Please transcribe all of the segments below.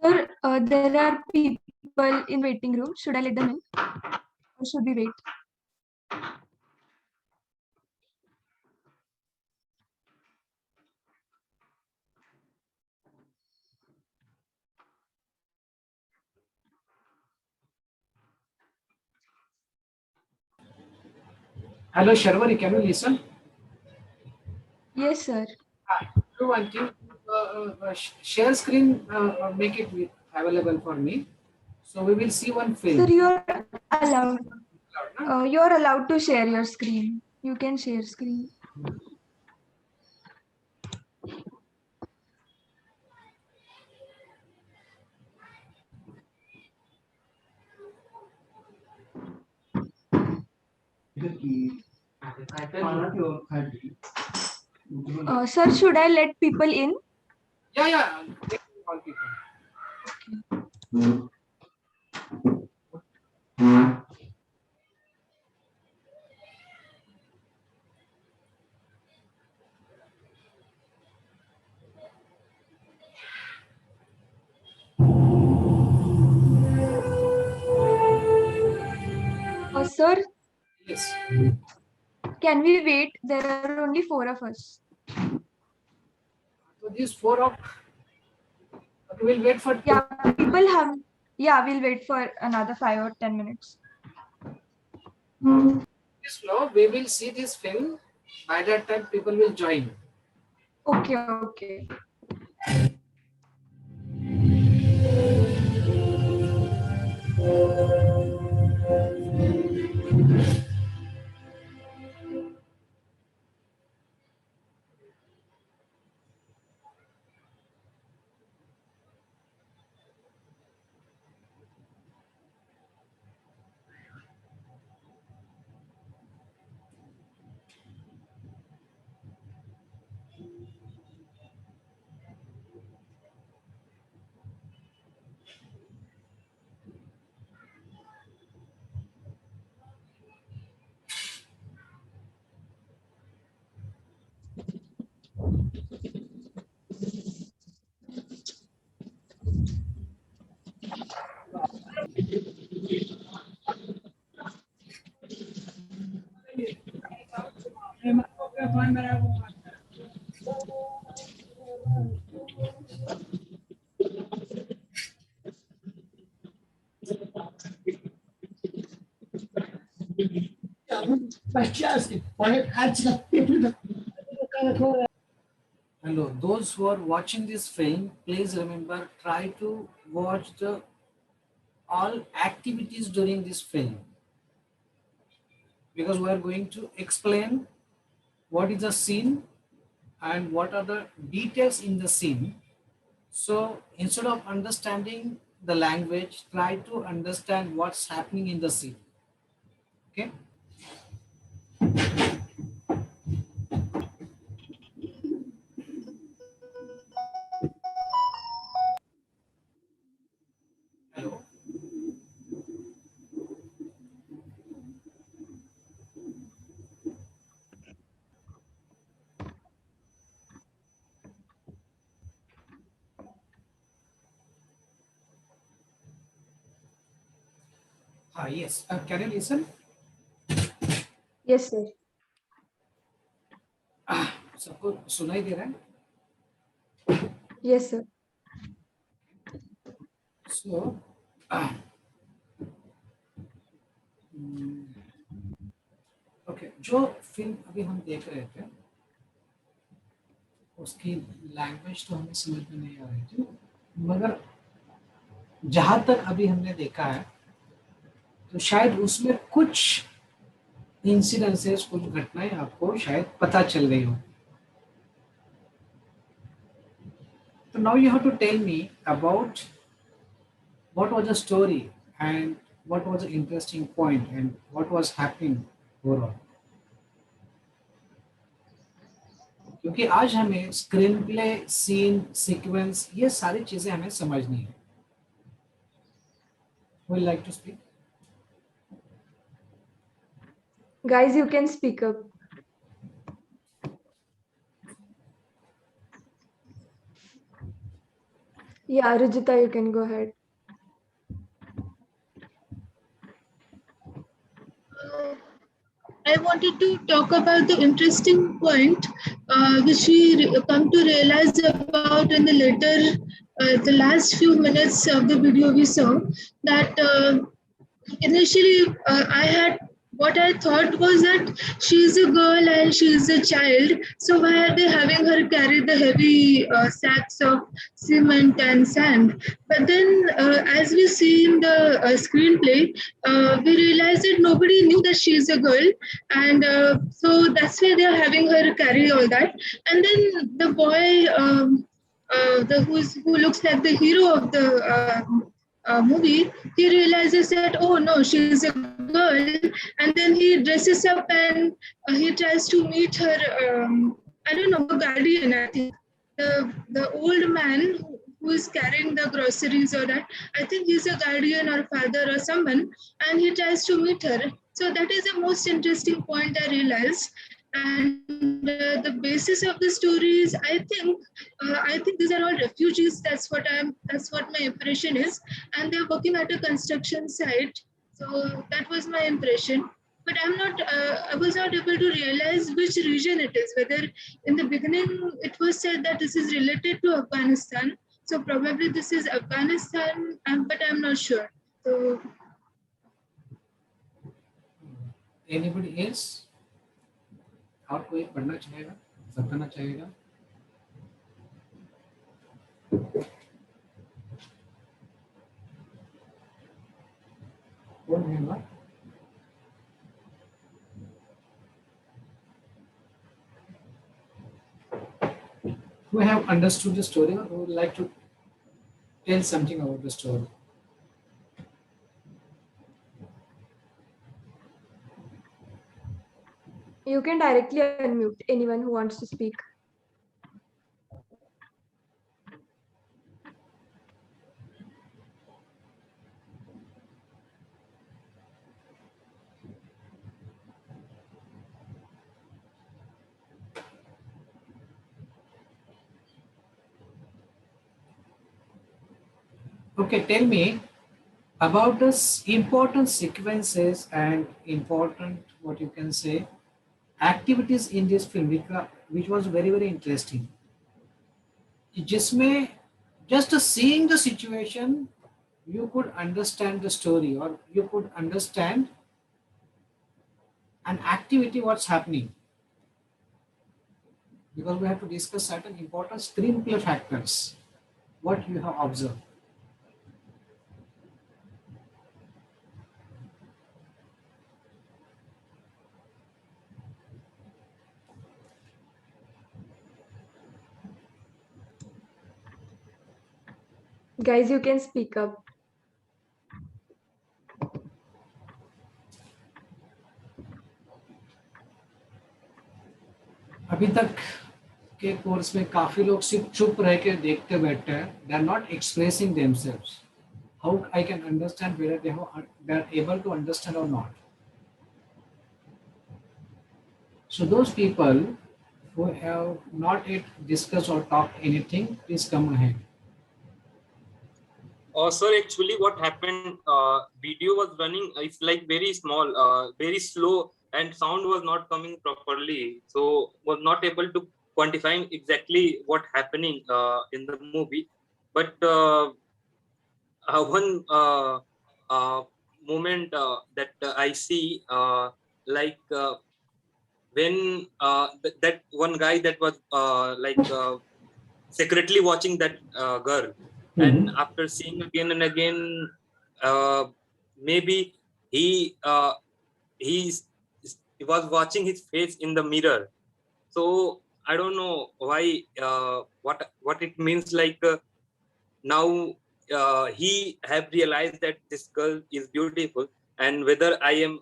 Sir, there are people in waiting room. Should I let them in or should we wait? Hello, Sharwari, can you listen? Yes, sir. Do one thing, share screen, make it available for me. So we will see one Sir, film. you're allowed. You're allowed to share your screen. You can share screen. Sir, should I let people in? Yeah, take all people. Sir, Yes. can we wait? There are only 4 of us. So these four of, we will wait for. Yeah, people have. Yeah, we'll wait for another 5 or 10 minutes. This flow, we will see this film. By that time, people will join. Okay, okay. Hello, those who are watching this film, please remember, try to watch the all activities during this film, because we are going to explain what is the scene and what are the details in the scene. So instead of understanding the language, try to understand what's happening in the scene. Okay. Hello. Yes. Can you listen? Yes, sir. सबको सुनाई दे रहा है? Yes, sir. So, okay, जो film अभी हम देख रहे थे उसकी लैंग्वेज तो हमें समझ में नहीं आ रही थी, मगर जहां तक अभी हमने देखा है तो शायद उसमें कुछ इंसिडेंसेस, कुछ घटनाएं आपको शायद पता चल गई हो. So now you have to tell me about what was the story and what was the interesting point and what was happening overall. क्योंकि आज हमें स्क्रीन प्ले, सीन, सीक्वेंस, ये सारी चीजें हमें समझनी है. Who would like to speak? Guys, you can speak up. Yeah, Rujita, you can go ahead. I wanted to talk about the interesting point which we come to realize about in the later, the last few minutes of the video we saw, that initially I had what I thought was that she's a girl and she's a child, so why are they having her carry the heavy sacks of cement and sand? But then as we see in the screenplay, we realize that nobody knew that she's a girl, and so that's why they're having her carry all that. And then the boy, who looks like the hero of the movie, he realizes that, oh no, she's a girl, and then he dresses up and he tries to meet her. I don't know, her guardian. I think the old man who is carrying the groceries or that. I think he's a guardian or father or someone, and he tries to meet her. So that is the most interesting point I realized. And the basis of the stories, I think these are all refugees. That's what my impression is, and they're working at a construction site. So that was my impression. But I was not able to realize which region it is. Whether in the beginning it was said that this is related to Afghanistan, so probably this is Afghanistan, but I'm not sure. So Anybody else? और कोई पढ़ना चाहेगा, बताना चाहेगा? कौन है ना? Who have understood the story or who would like to tell something about the story? You can directly unmute anyone who wants to speak. Okay, tell me about the important sequences and important, what you can say, activities in this film which was very very interesting. जिसमें just seeing the situation you could understand the story or you could understand an activity what's happening, because we have to discuss certain important screenplay factors what you have observed. Guys, you can speak up. अभी तक के course में काफी लोग सिर्फ चुप रह के देखते बैठते हैं, they are not expressing themselves. How I can understand whether they are able to understand or not. So those people who have not yet discussed or talked anything, please come ahead. Sir, actually what happened, video was running, it's like very small, very slow, and sound was not coming properly, so was not able to quantify exactly what happening in the movie. But one moment that I see, like when that one guy that was secretly watching that girl, and after seeing again and again, maybe he was watching his face in the mirror. So I don't know why, what it means, like now he have realized that this girl is beautiful, and whether I am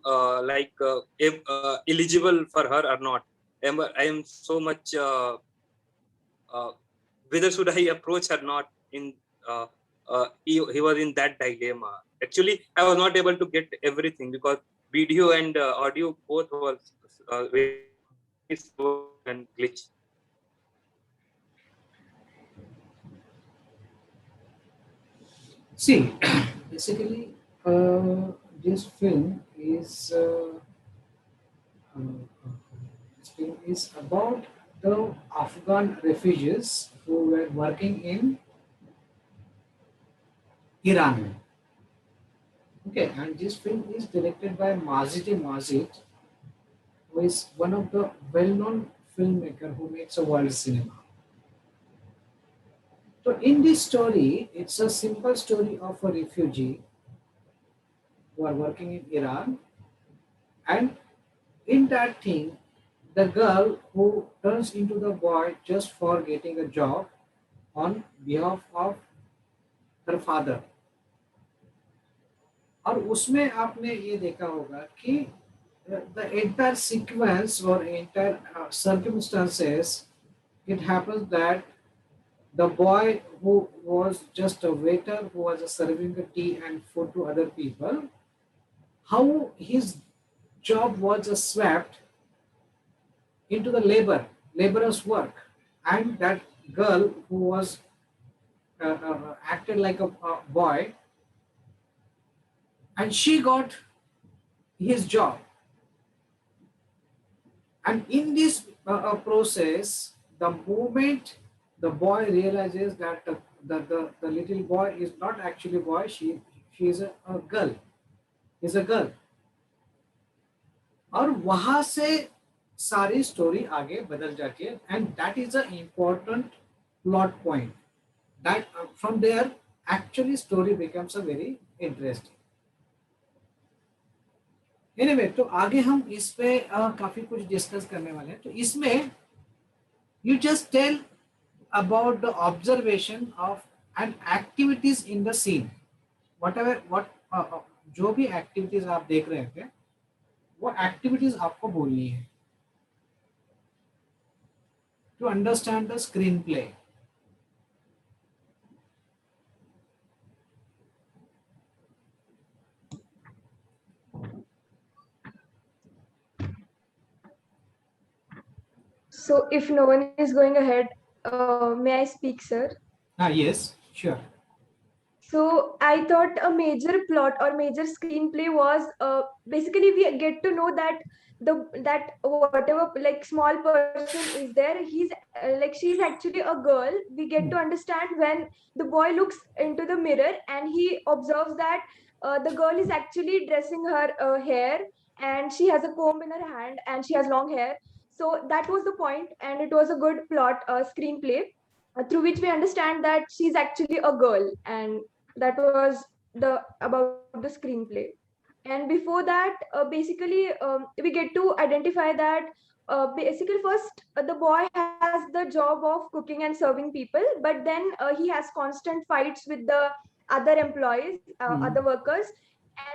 eligible for her or not. I am so much whether should I approach or not. He was in that dilemma. Actually, I was not able to get everything because video and audio both was very slow and glitch. See, basically, this film is this film is about the Afghan refugees who were working in Iran. Okay, and this film is directed by Mazid, who is one of the well-known filmmaker who makes a world cinema. So in this story, it's a simple story of a refugee who are working in Iran, and in that thing, the girl who turns into the boy just for getting a job on behalf of her father. और उसमें आपने ये देखा होगा कि the entire sequence or entire circumstances, it happens that the boy who was just a waiter who was serving the tea and food to other people, how his job was swept into the laborer's work, and that girl who was acted like a boy, and she got his job. And in this process, the moment the boy realizes that the little boy is not actually a boy, she is a girl, is a girl. और वहां से सारी story आगे बदल जाती है, and that is a important plot point that from there actually story becomes a very interesting. Anyway, तो आगे हम इस पे काफी कुछ डिस्कस करने वाले हैं. तो इसमें you just tell about the observation of and activities in the scene, whatever जो भी activities आप देख रहे थे वो activities आपको बोलनी है to understand the screenplay. So if no one is going ahead, may I speak, sir? Yes, sure. So I thought a major plot or major screenplay was basically we get to know that that whatever like small person is there, he's like she's actually a girl. We get to understand when the boy looks into the mirror and he observes that the girl is actually dressing her hair, and she has a comb in her hand and she has long hair. So that was the point, and it was a good plot screenplay through which we understand that she's actually a girl, and that was the about the screenplay. And before that basically we get to identify that basically first the boy has the job of cooking and serving people, but then he has constant fights with the other employees, other workers,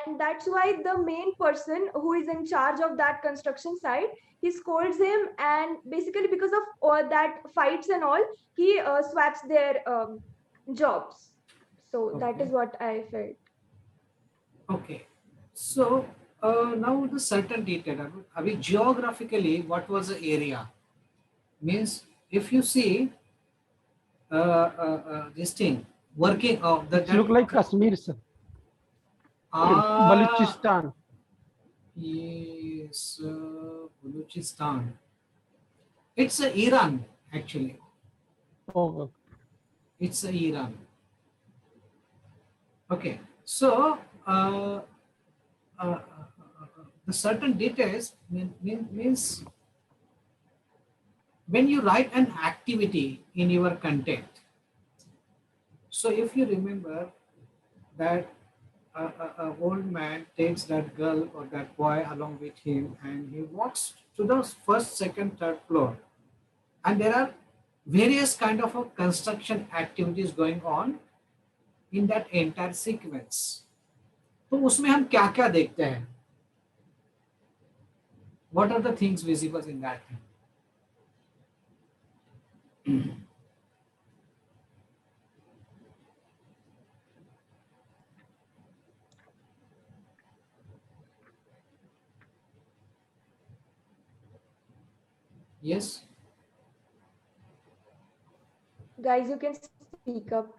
and that's why the main person who is in charge of that construction site, he scolds him, and basically because of all that fights and all, he swaps their jobs. So that is what I felt. Okay, so now the certain detail. Abhi geographically, what was the area? Means if you see this thing working of the It look like Kashmir, sir. Balochistan. Yes, Balochistan. It's Iran actually. Oh, It's Iran. Okay, so the certain details means when you write an activity in your content. So if you remember that a old man takes that girl or that boy along with him and he walks to the first, second, third floor, and there are various kind of construction activities going on in that entire sequence. तो उसमें हम क्या क्या देखते हैं? What are the things visible in that? Yes. Guys, you can speak up.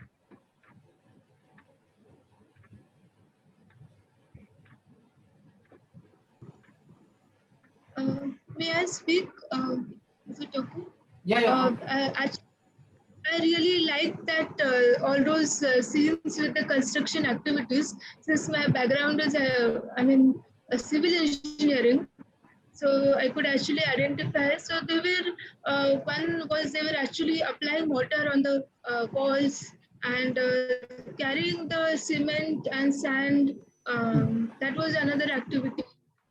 may I speak? Is it okay? Yeah, yeah. I really like that all those scenes with the construction activities. Since my background is, a civil engineering, so I could actually identify. So they were one was they were actually applying water on the walls and carrying the cement and sand. That was another activity.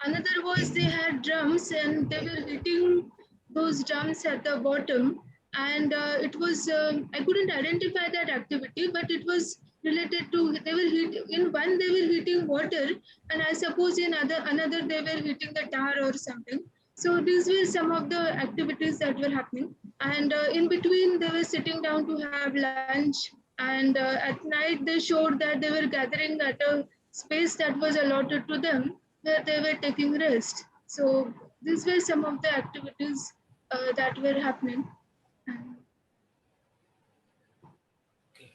Another was they had drums and they were hitting those drums at the bottom. And it was I couldn't identify that activity, but it was related to they were in one they were hitting water, and I suppose in another they were hitting the tar or something. So these were some of the activities that were happening, and in between they were sitting down to have lunch. And at night they showed that they were gathering at a space that was allotted to them where they were taking rest. So these were some of the activities that were happening. And, Okay.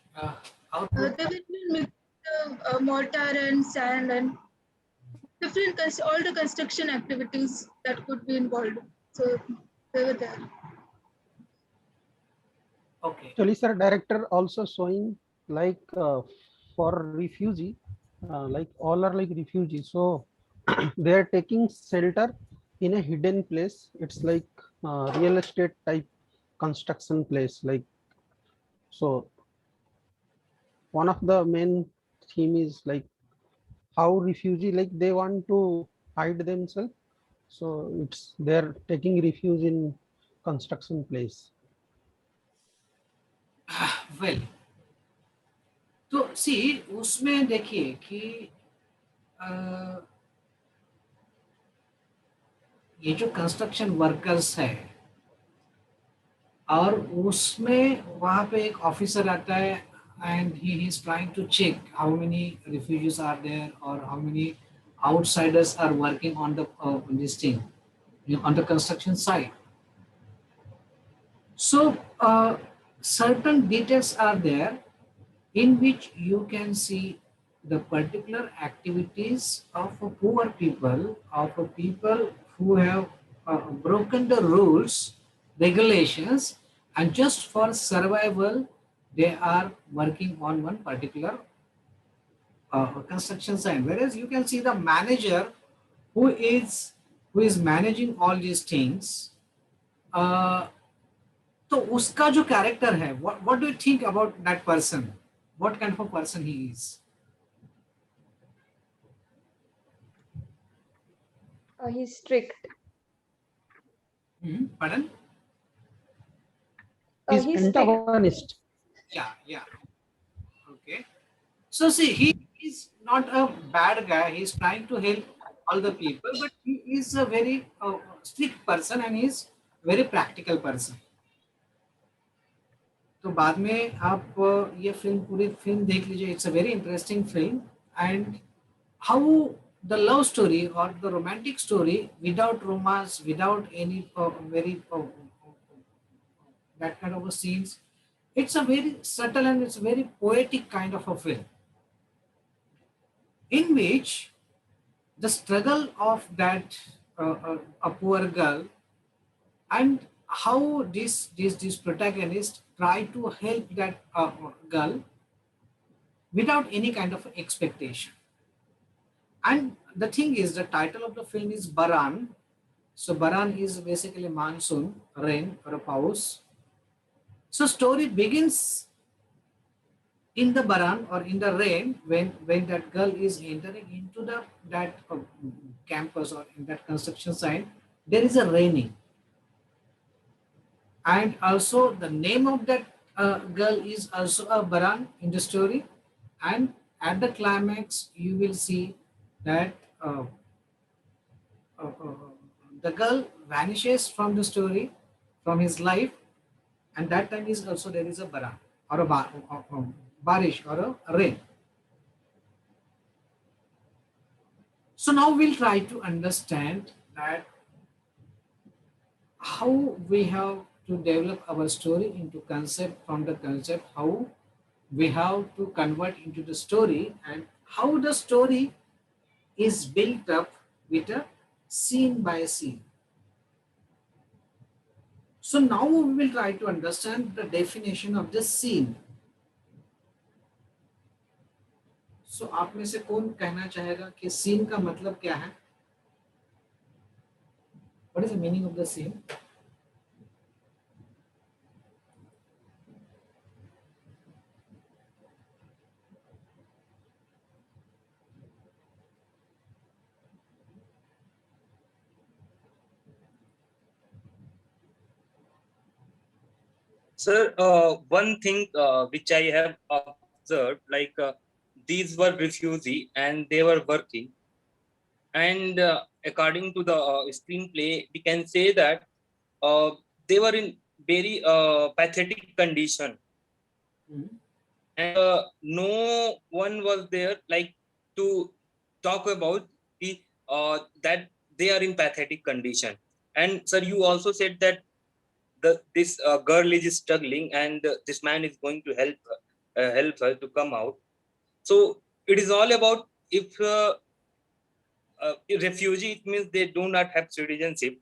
Output. they were mixing mortar and sand and all the construction activities that could be involved. So they were there. Okay. Actually, sir, director also showing like for refugee, like all are like refugees. So they are taking shelter in a hidden place. It's like real estate type construction place. Like so, one of the main theme is like how refugee like they want to hide themselves. So it's they're taking refuge in construction place. Well, तो सी उसमें देखिए कि ये जो construction workers है और उसमें वहाँ पे एक ऑफिसर आता है and he is trying to check how many refugees are there or how many outsiders are working on the this thing, you know, on the construction site. So certain details are there in which you can see the particular activities of a poor people, of a people who have broken the rules, regulations, and just for survival, they are working on one particular construction site. Whereas you can see the manager who is managing all these things. तो उसका जो character है, what do you think about that person? What kind of a person he is? He's strict. Pardon? He's He's strict. antagonist. Yeah. Okay. So see, he is not a bad guy. He's trying to help all the people, but he is a very strict person and he's very practical person. तो बाद में आप ये film पूरी film देख लीजिए. It's a very interesting film and how the love story or the romantic story without romance, without any very that kind of a scenes, it's a very subtle and it's a very poetic kind of a film in which the struggle of that a poor girl and how this protagonist try to help that girl without any kind of expectation. And the thing is, the title of the film is Baran. So Baran is basically monsoon, rain or a paus. So story begins in the Baran or in the rain when that girl is entering into that campus or in that construction site. There is a raining, and also the name of that girl is also a Baran in the story. And at the climax, you will see that the girl vanishes from the story, from his life, and that time is also there is a Baran or a barish or a rain. So now we'll try to understand that how we have to develop our story into concept, from the concept how we have to convert into the story, and how the story is built up with a scene by scene. So now we will try to understand the definition of the scene. So आप में से कौन कहना चाहेगा कि scene का मतलब क्या है? What is the meaning of the scene? Sir, one thing which I have observed, like these were refugee and they were working, and according to the screenplay, we can say that they were in very pathetic condition, and no one was there like to talk about that they are in pathetic condition. And sir, you also said that this girl is struggling and this man is going to help her to come out. So it is all about if refugee, it means they do not have citizenship,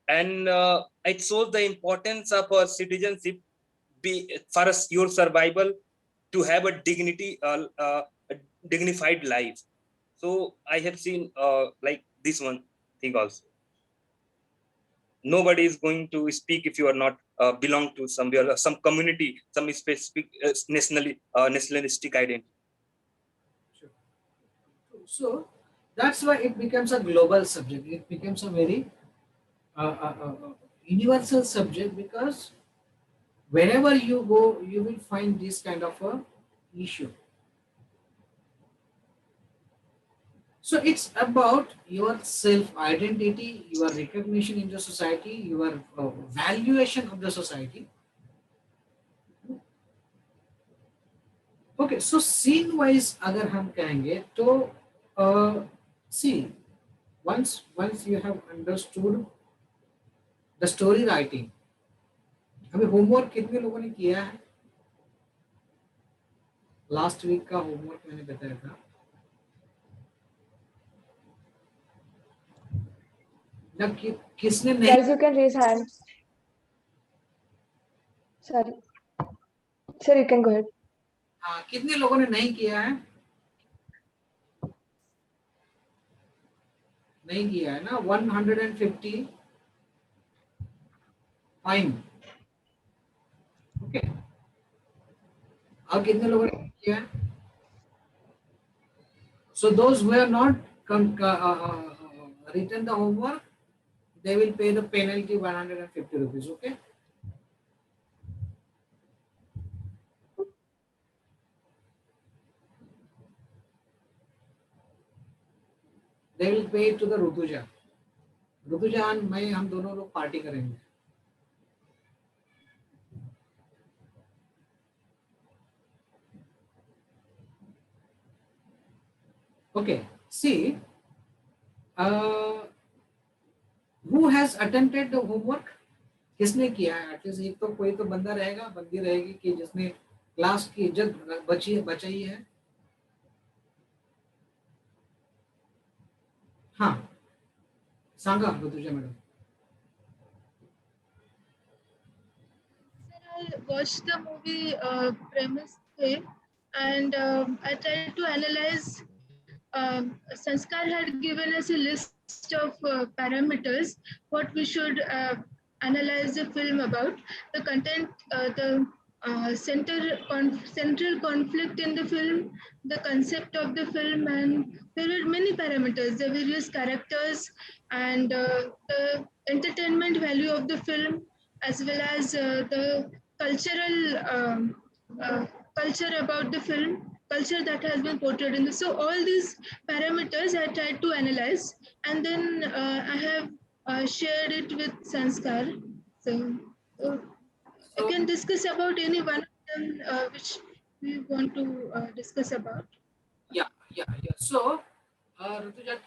and it shows the importance of a citizenship for us, your survival, to have a a dignified life. So I have seen like this one thing also. Nobody is going to speak if you are not belong to somewhere, some community, some specific nationalistic identity. Sure. So that's why it becomes a global subject. It becomes a very universal subject, because wherever you go, you will find this kind of a issue. So it's about your self-identity, your recognition in the society, your valuation of the society. Okay, so scene wise अगर हम कहेंगे तो see, once you have understood the story writing, अभी homework कितने लोगों ने किया है? लास्ट वीक का होमवर्क मैंने बताया था. जब किसने नहीं, Guys, you can raise hands. Sorry. Sir, you can go ahead. कितने लोगों ने नहीं किया है? नहीं किया है ना? 150. फाइन. ओके. और कितने लोगों ने किया है? So those who have not written the homework, they will pay the penalty 150 rupees. Okay. They will pay it to the Rutuja. Rutuja and मैं हम दोनों लोग पार्टी करेंगे. Okay. See, who has attempted the homework? किसने किया है? At least एक तो कोई तो बंदा रहेगा, बंदी रहेगी कि जिसने क्लास की इज्जत बचाई है. हाँ, सांगा Rutuja madam. I watched the movie premise thing, and I tried to analyze. Sanskar had given us a list of parameters what we should analyze the film about. The content, the central conflict in the film, the concept of the film, and there were many parameters, the various characters, and the entertainment value of the film, as well as the cultural culture about the film, culture that has been portrayed in this. So all these parameters I tried to analyze, and then I have shared it with Sanskar. So I can discuss about any one of them which we want to discuss about. Yeah. So, Rutuja,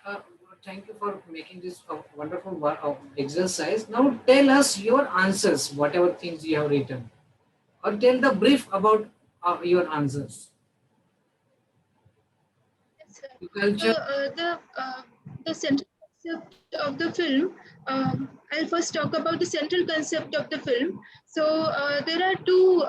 thank you for making this wonderful exercise. Now tell us your answers, whatever things you have written, or tell the brief about your answers. Yes, sir. Culture. So the central concept of the film, I'll first talk about the central concept of the film. So there are two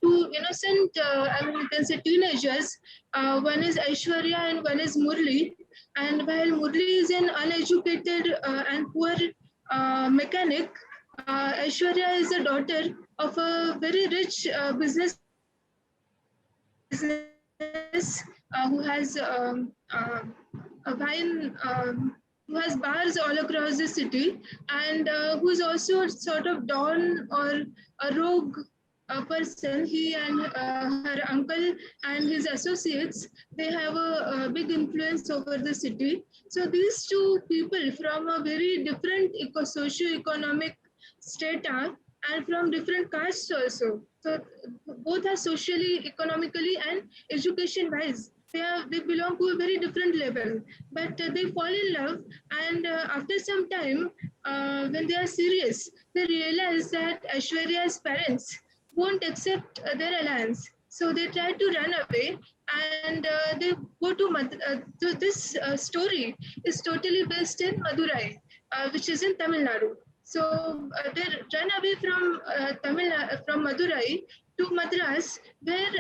innocent, I mean, you can say teenagers. One is Aishwarya and one is Murli. And while Murli is an uneducated and poor mechanic, Aishwarya is the daughter of a very rich business who has a wine, who has bars all across the city, and who is also sort of don or a rogue person. He and her uncle and his associates, they have a big influence over the city. So these two people from a very different socio-economic strata and from different castes also. So both are socially, economically, and education-wise. They belong to a very different level, but they fall in love, and after some time, when they are serious, they realize that Aishwarya's parents won't accept their alliance. So they try to run away, and they go to so this story is totally based in Madurai, which is in Tamil Nadu. So they run away from Madurai to Madras, where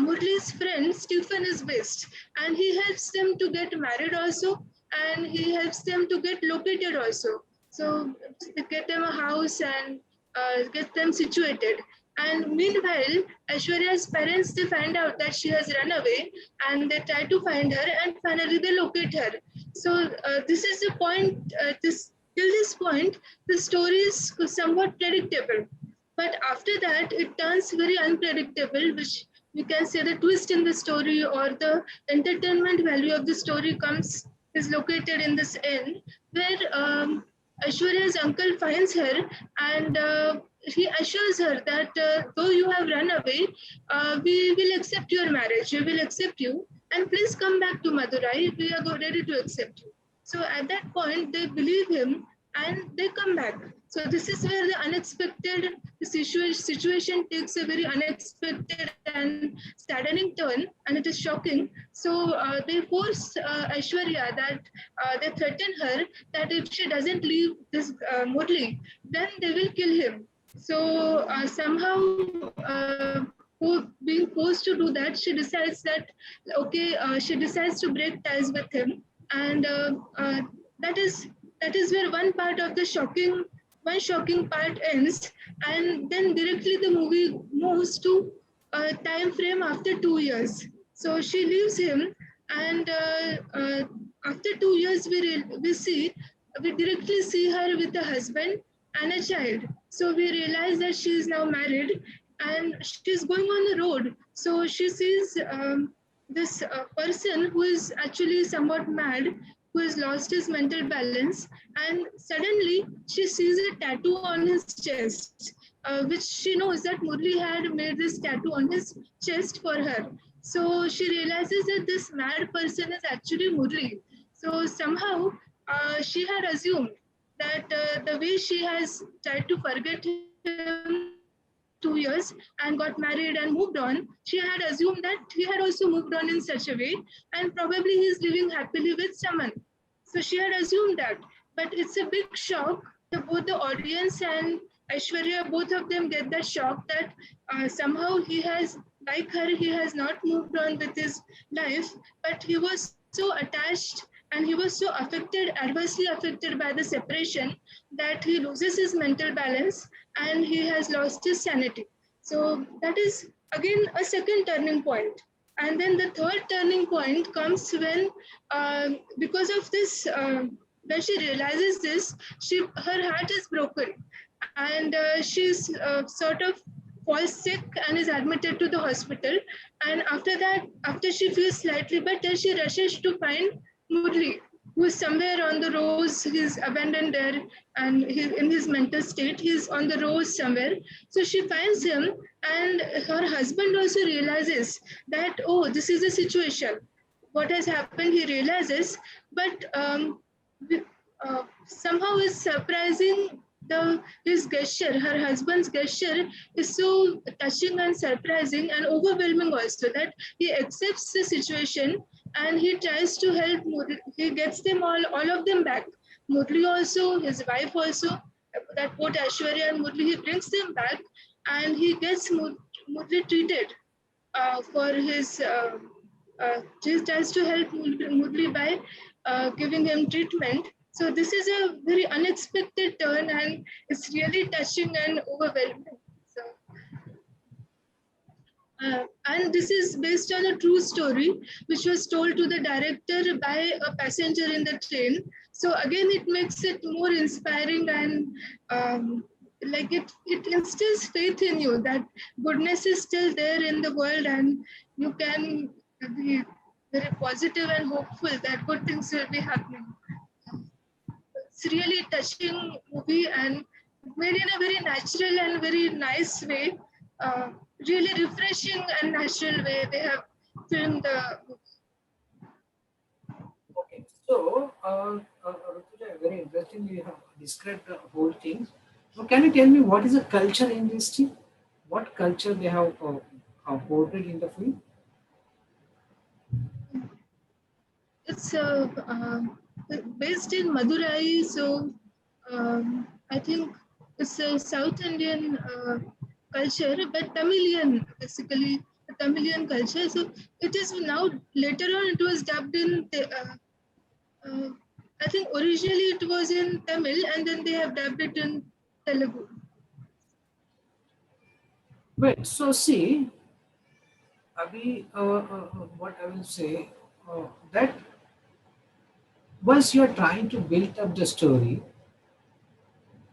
Murli's friend Stephen is based, and he helps them to get married also, and he helps them to get located also. So they get them a house and get them situated. And meanwhile, Aishwarya's parents, they find out that she has run away, and they try to find her, and finally they locate her. So this is the point. Till this point, the story is somewhat predictable. But after that, it turns very unpredictable, which we can say the twist in the story or the entertainment value of the story is located in this end, where Aishwarya's uncle finds her, and he assures her that though you have run away, we will accept your marriage, we will accept you, and please come back to Madurai, we are ready to accept you. So at that point, they believe him and they come back. So this is where the situation takes a very unexpected and saddening turn, and it is shocking. So they force Aishwarya that they threaten her that if she doesn't leave this Murli, then they will kill him. So somehow, being forced to do that, she decides she decides to break ties with him, and that is where one shocking part ends, and then directly the movie moves to a time frame after 2 years. So she leaves him, and after 2 years, we directly see her with a husband and a child. So we realize that she is now married, and she's going on the road. So she sees this person who is actually somewhat mad, who has lost his mental balance, and suddenly she sees a tattoo on his chest, which she knows that Murli had made this tattoo on his chest for her. So she realizes that this mad person is actually Murli. So somehow she had assumed that the way she has tried to forget him for 2 years and got married and moved on, she had assumed that he had also moved on in such a way, and probably he's living happily with someone. So she had assumed that. But it's a big shock. Both the audience and Aishwarya, both of them get that shock that somehow he has, like her, he has not moved on with his life, but he was so attached and he was so adversely affected by the separation, that he loses his mental balance and he has lost his sanity. So that is again a second turning point. And then the third turning point comes when, because of this, when she realizes this, her heart is broken, and she's sort of falls sick and is admitted to the hospital. And after that, after she feels slightly better, she rushes to find Murli, who is somewhere on the roads. He's abandoned there, and in his mental state, he's on the roads somewhere. So she finds him, and her husband also realizes that, oh, this is the situation. What has happened, he realizes, but somehow is surprising. His gesture, her husband's gesture, is so touching and surprising and overwhelming also, that he accepts the situation and he tries to help Murli. He gets them all of them back. Murli also, his wife also, that both Aishwarya and Murli, he brings them back, and he gets Murli treated for his. He tries to help Murli by giving him treatment. So this is a very unexpected turn, and it's really touching and overwhelming. So. And this is based on a true story which was told to the director by a passenger in the train. So again, it makes it more inspiring, and like it instills faith in you that goodness is still there in the world, and you can be very positive and hopeful that good things will be happening. It's really touching movie and made in a very natural and very nice way. Really refreshing and natural way they have filmed the movie. Okay, so Rutuja, very interesting. You have described the whole thing. So, can you tell me what is the culture in this team? What culture they have portrayed in the film? It's based in Madurai, so I think it's a South Indian culture, but Tamilian basically, a Tamilian culture. So it is now later on it was dubbed in. Uh, I think originally it was in Tamil, and then they have dubbed it in Telugu. Wait, so see, Abhi, what I will say, that once you are trying to build up the story,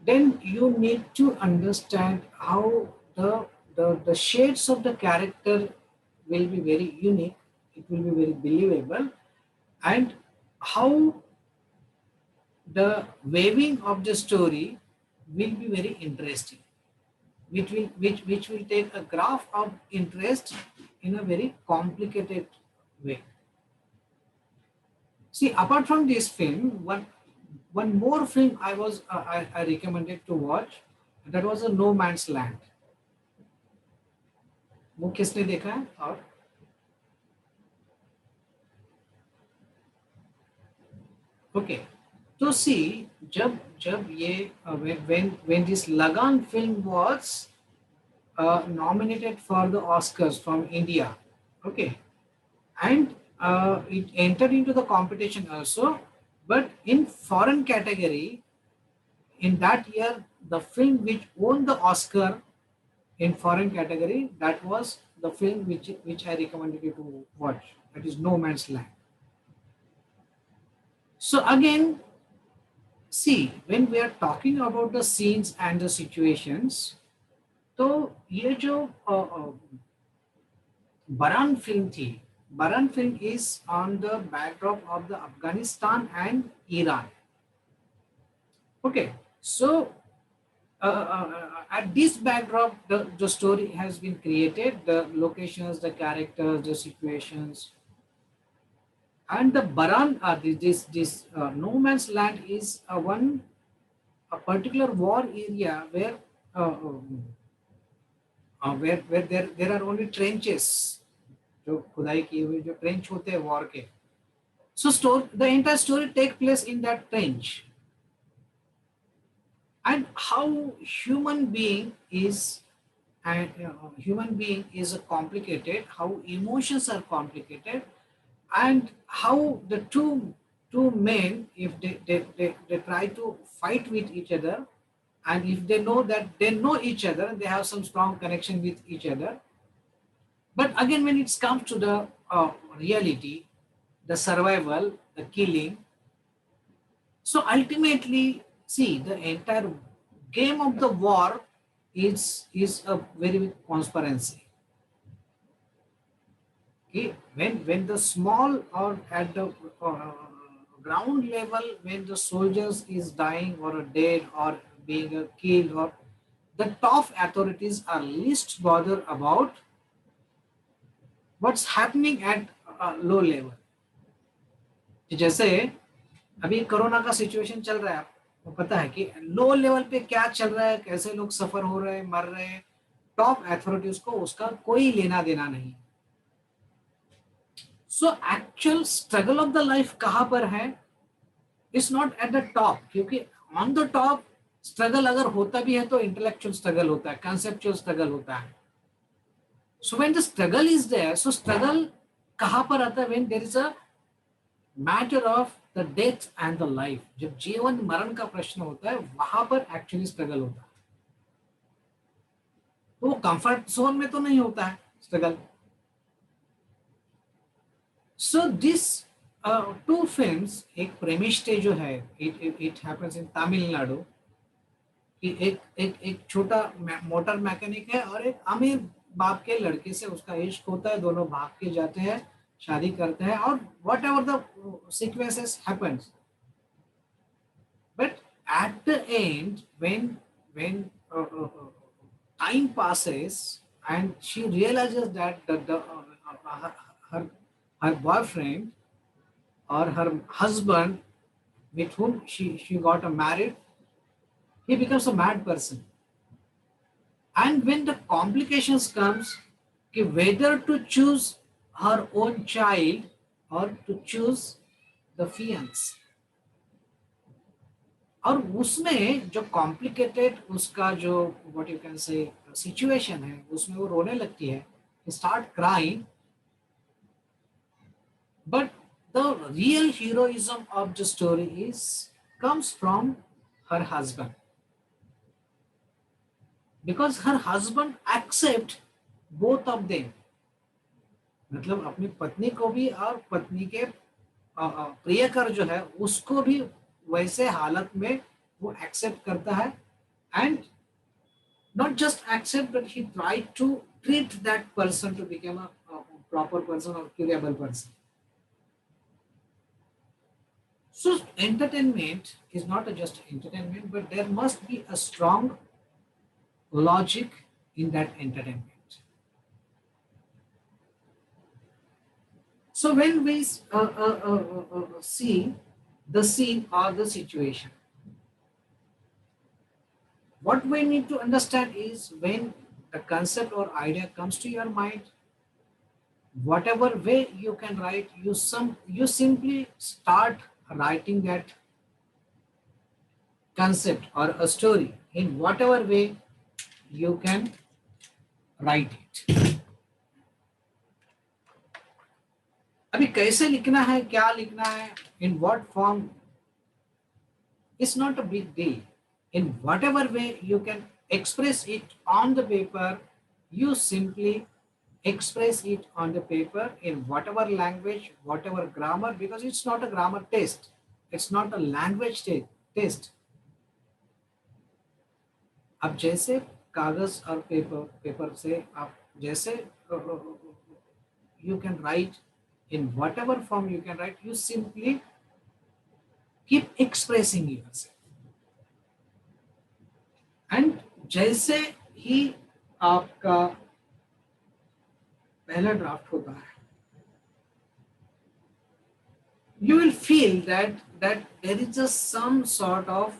then you need to understand how the shades of the character will be very unique, it will be very believable, and how the weaving of the story will be very interesting, which will take a graph of interest in a very complicated way. See, apart from this film, one more film I recommended to watch. That was a No Man's Land. वो किसने देखा है और okay, so see, जब ये when this Lagan film was nominated for the Oscars from India, okay, and it entered into the competition also, but in foreign category in that year the film which won the Oscar in foreign category, that was the film which I recommended you to watch, that is No Man's Land. So again, see, when we are talking about the scenes and the situations, तो ये जो बरान film थी, Baran film is on the backdrop of the Afghanistan and Iran. Okay, so at this backdrop, the story has been created, the locations, the characters, the situations. And the Baran, this no man's land is a particular war area where there are only trenches. जो खुदाई किए हुए जो trench होते हैं war के. So the entire story takes place in that trench. And how human being is complicated, how emotions are complicated, and how the two men, if they try to fight with each other, and if they know that they know each other, they have some strong connection with each other. But again, when it comes to the reality, the survival, the killing, so ultimately, see, the entire game of the war is a very big conspiracy. Okay, when the small or at the ground level, when the soldiers is dying or dead or being killed, or the top authorities are least bothered about what's happening at low level. जैसे अभी corona का situation चल रहा है, आपको पता है कि लो लेवल पे क्या चल रहा है, कैसे लोग सफर हो रहे हैं, मर रहे हैं, टॉप अथॉरिटीज को उसका कोई लेना देना नहीं. So actual struggle of the life कहाँ पर है? It's not at the top, क्योंकि ऑन द टॉप स्ट्रगल अगर होता भी है तो इंटेलेक्चुअल स्ट्रगल होता है, कंसेप्चुअल स्ट्रगल होता है. So when the struggle is there, so struggle कहाँ पर आता है? When there is a matter of the death and the life, जब जीवन मरण का प्रश्न होता है वहां पर एक्चुअली स्ट्रगल होता है. तो वो कंफर्ट जोन में तो नहीं होता है struggle. So this two films, एक प्रेमिस्टे जो है, इट हैपेंस इन तमिलनाडु, कि एक छोटा मोटर मैकेनिक है और एक अमीर बाप के लड़के से उसका इश्क होता है. दोनों भाग के जाते हैं, शादी करते हैं, और what ever the sequences happens. But at the end when time passes and she realizes that her her boyfriend or her husband with whom she got married, he becomes a mad person. And when the complications comes, कि whether to choose her own child or to choose the fiance, और उसमें जो complicated उसका जो what you can say situation है, उसमें वो रोने लगती है, start crying. But the real heroism of the story is comes from her husband, because her husband accept both of them. मतलब अपनी पत्नी को भी और पत्नी के प्रियकर जो है उसको भी वैसे हालत में वो एक्सेप्ट करता है. And not just accept, but he try to treat that person to become a proper person और curable person. So entertainment is not just entertainment, but there must be a strong logic in that entertainment. So when we see the scene or the situation, what we need to understand is when the concept or idea comes to your mind, whatever way you can write, you simply start writing that concept or a story in whatever way you can write it. अभी कैसे लिखना है, क्या लिखना है, in what form, it's not a big deal. In whatever way you can express it on the paper, you simply express it on the paper in whatever language, whatever grammar, because it's not a grammar test, it's not a language test. अब जैसे कागज और paper से आप जैसे you can write in whatever form you can write, you simply keep expressing yourself. And जैसे ही आपका पहला ड्राफ्ट होता है, you will feel that there is just some sort of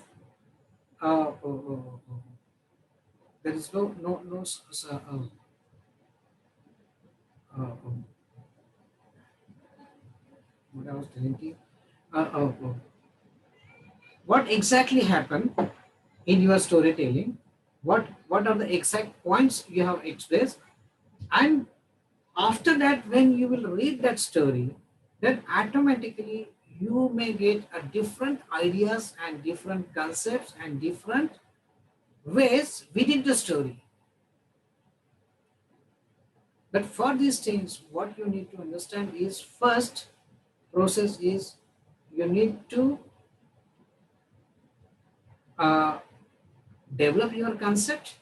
there is no what I was telling you, what exactly happened in your storytelling, what are the exact points you have expressed, and after that when you will read that story, then automatically you may get a different ideas and different concepts and different ways within the story. But for these things, what you need to understand is, first process is you need to develop your concept,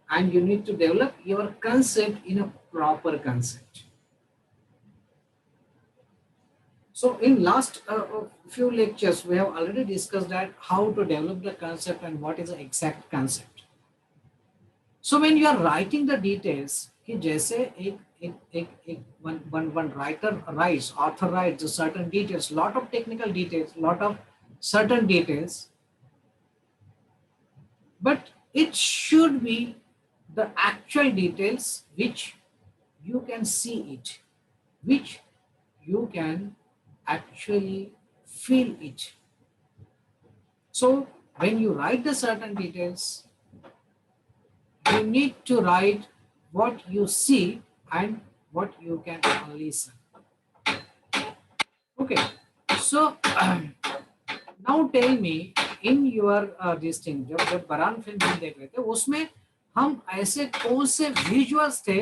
and you need to develop your concept in a proper concept. So in last few lectures, we have already discussed that how to develop the concept and what is the exact concept. So when you are writing the details, कि जैसे one writer writes, author writes a certain details, lot of technical details, lot of certain details, but it should be the actual details which you can see it, which you can actually feel it. So when you write the certain details, you need to write what you see and what you can listen. Okay, so now tell me, in your this thing, जब बरान film हम देख रहे थे, उसमें हम ऐसे कौन से विजुअल्स थे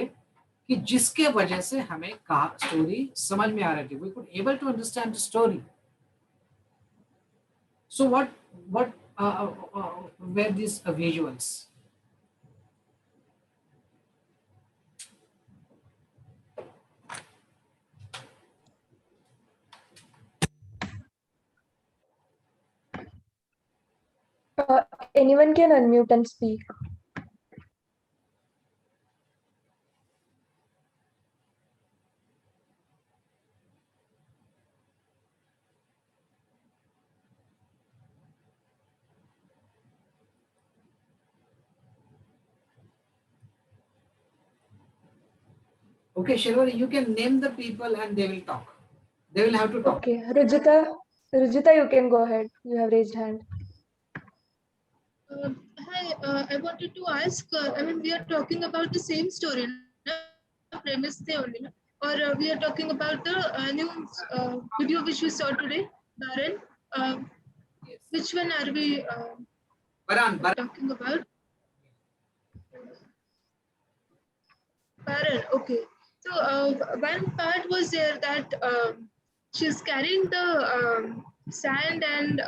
कि जिसके वजह से हमें कहा स्टोरी समझ में आ रही थी, we could able to understand the story. So what were these visuals? Anyone can unmute and speak. Okay, Shirvari, you can name the people and they will talk. They will have to talk. Okay, Rujita, you can go ahead. You have raised hand. Hi, I wanted to ask, I mean, we are talking about the same story, na? Premise se only, na? Or we are talking about the new video which we saw today, Baran. Yes. Which one are we Baran. talking about? Baran, okay. So one part was there that she's carrying the sand and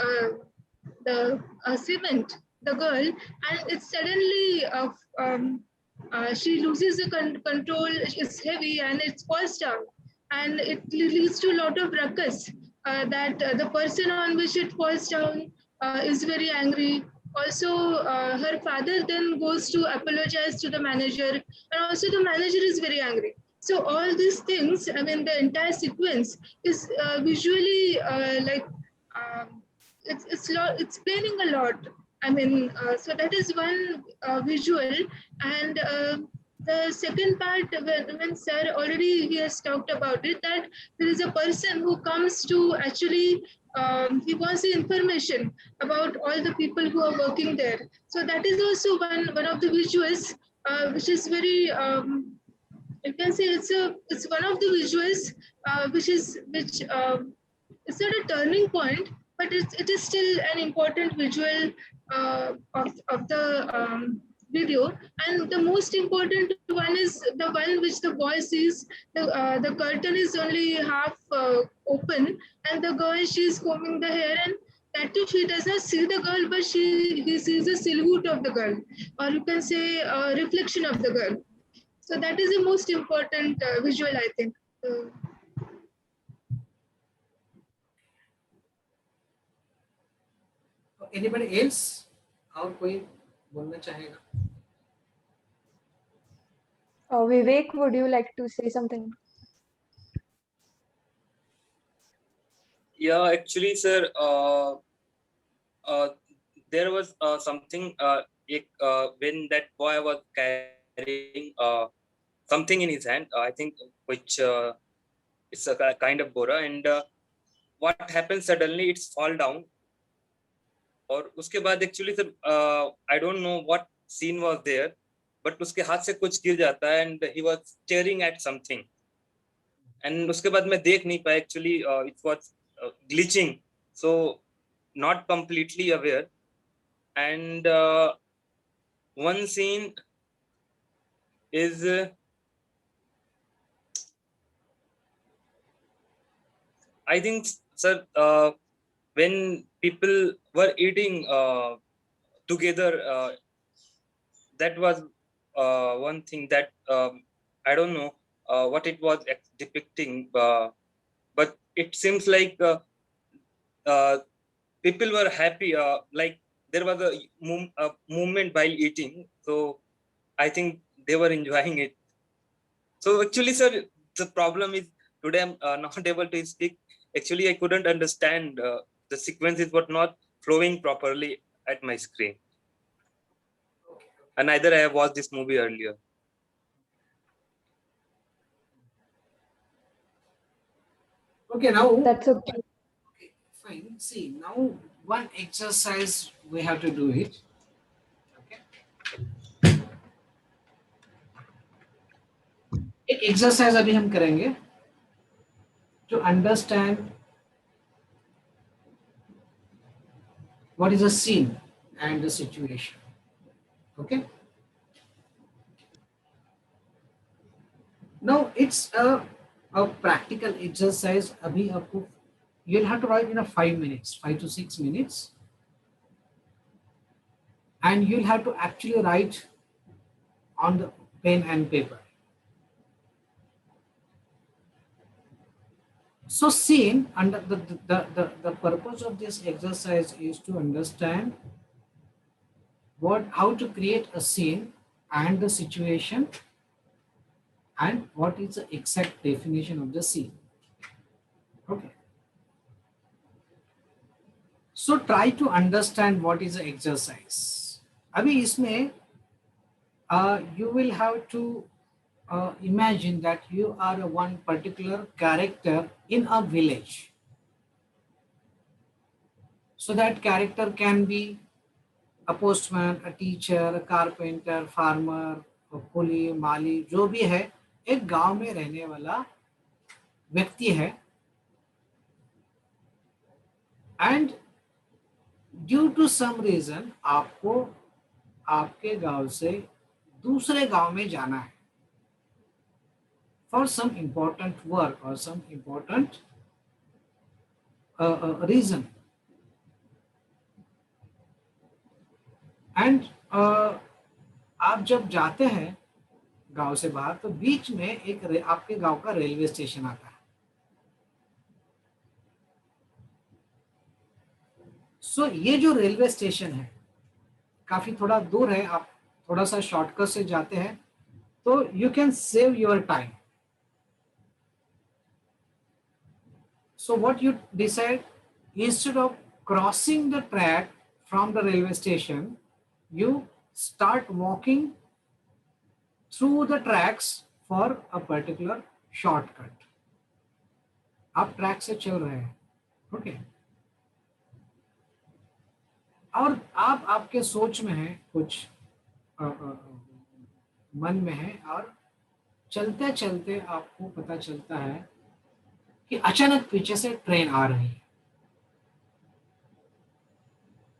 the cement, the girl, and it's suddenly she loses the control. It's heavy and it falls down, and it leads to a lot of ruckus. That the person on which it falls down is very angry. Also, her father then goes to apologize to the manager, and also the manager is very angry. So all these things, I mean, the entire sequence is visually like. It's explaining a lot. I mean, so that is one visual, and the second part when sir already he has talked about it, that there is a person who comes to actually he wants the information about all the people who are working there. So that is also one of the visuals which is very you can say it's one of the visuals which it's not a turning point, but it is still an important visual of the video. And the most important one is the one which the boy sees. The curtain is only half open, and the girl, she's combing the hair, and that too she does not see the girl, but he sees the silhouette of the girl, or you can say a reflection of the girl. So that is the most important visual, I think. Anybody else? और कोई बोलना चाहेगा? Vivek, would you like to say something? Yeah, actually, sir, there was something when that boy was carrying something in his hand, I think, which it's a kind of bora, and what happens suddenly, it's fall down. और उसके बाद actually sir, I don't know what scene was there, but उसके हाथ से कुछ गिर जाता है and he was staring at something. And उसके बाद मैं देख नहीं पाया actually, it was glitching, so not completely aware. And one scene is I think, sir, when people were eating together, that was one thing that I don't know what it was depicting, but it seems like people were happy, like there was a movement while eating, so I think they were enjoying it. So actually, sir, the problem is today I'm not able to speak. Actually, I couldn't understand the sequences were not flowing properly at my screen. And neither I have watched this movie earlier. Okay, now That's okay. okay, fine. See, now one exercise we have to do it. Okay. एक exercise अभी हम करेंगे to understand what is the scene and the situation. Okay. Now it's a practical exercise. अभी आपको you'll have to write in a 5 minutes, 5 to 6 minutes, and you'll have to actually write on the pen and paper. So scene, under the purpose of this exercise is to understand how to create a scene and the situation and what is the exact definition of the scene. Okay. So try to understand what is the exercise. अभी इसमें you will have to imagine that you are one particular character in a village. So that character can be a postman, a teacher, a carpenter, farmer, a कुली माली, जो भी है, एक गांव में रहने वाला व्यक्ति है. And due to some reason आपको आपके गांव से दूसरे गांव में जाना है for some important work or some important reason. And आप जब जाते हैं गांव से बाहर तो बीच में एक आपके गांव का रेलवे स्टेशन आता है. सो ये जो रेलवे स्टेशन है काफी थोड़ा दूर है, आप थोड़ा सा शॉर्टकट से जाते हैं तो you can save your time. So what you decide, instead of crossing the track from the railway station, you start walking through the tracks for a particular shortcut. आप ट्रैक से चल रहे हैं. ओके. और आप आपके सोच में हैं, कुछ मन में है, और चलते चलते आपको पता चलता है कि अचानक पीछे से ट्रेन आ रही है.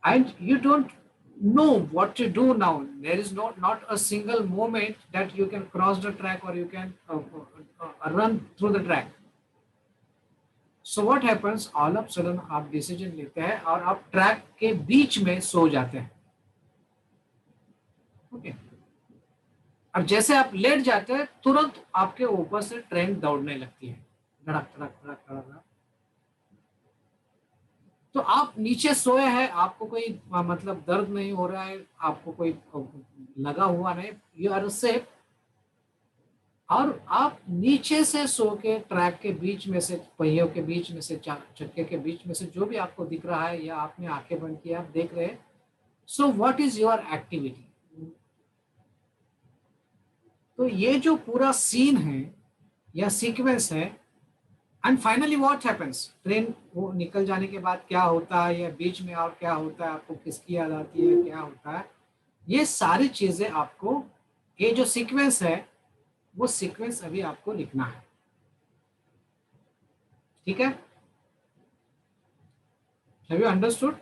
And you don't know what to do now. There is not a single moment that you can cross the track or you can run through the track. So what happens, all of a sudden आप decision लेते हैं और आप track के बीच में सो जाते हैं. Okay. और जैसे आप लेट जाते हैं तुरंत आपके ऊपर से ट्रेन दौड़ने लगती है, धड़क धड़क धड़क धड़क. तो आप नीचे सोए हैं, आपको कोई मतलब दर्द नहीं हो रहा है, आपको कोई लगा हुआ नहीं, यू आर सेफ. और आप नीचे से सो के ट्रैक के बीच में से, पहियों के बीच में से, चक्के के बीच में से जो भी आपको दिख रहा है या आपने आंखें बंद किया आप देख रहे हैं. So what is your activity? तो ये जो पूरा सीन है या सीक्वेंस है, and finally what happens, train वो निकल जाने के बाद क्या होता है या बीच में और क्या होता है, आपको किसकी याद आती है, क्या होता है, ये सारी चीजें आपको, ये जो सीक्वेंस है वो सीक्वेंस अभी आपको लिखना है. ठीक है? Have you understood?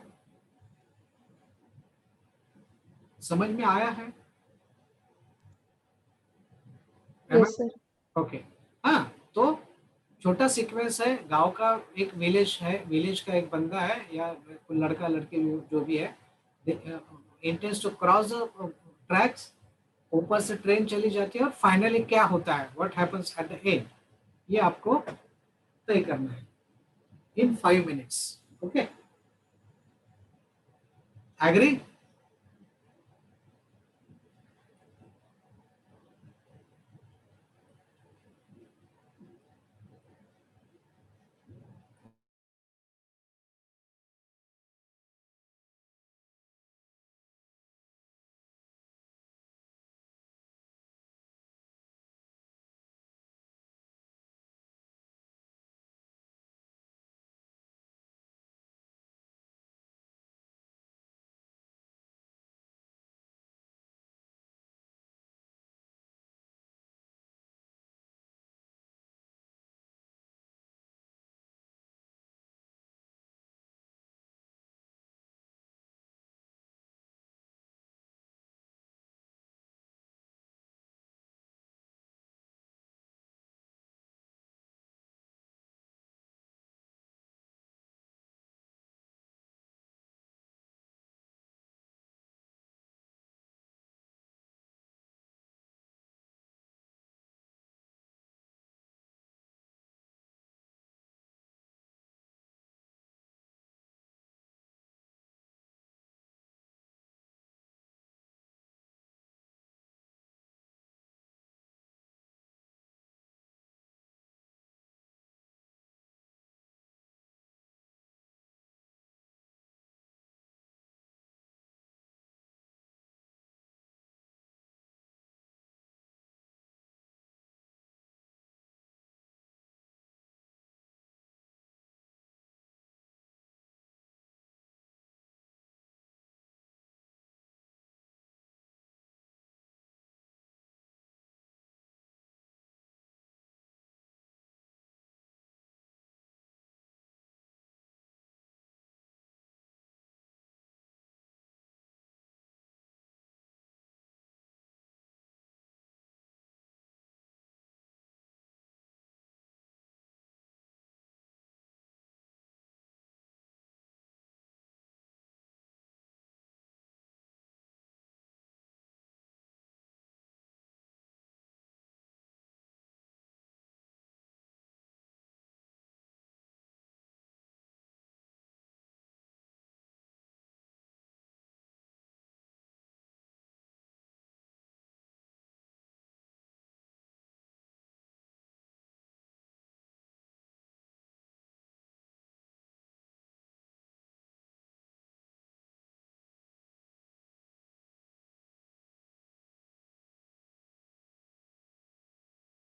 समझ में आया है? Yes, sir. ओके. हाँ, तो छोटा सीक्वेंस है, गांव का एक विलेज है, विलेज का एक बंदा है या लड़का लड़की जो भी है, intense to cross the tracks, ऊपर से ट्रेन चली जाती है और फाइनली क्या होता है, what happens at the end, ये आपको तय करना है इन 5 minutes. Okay, agree?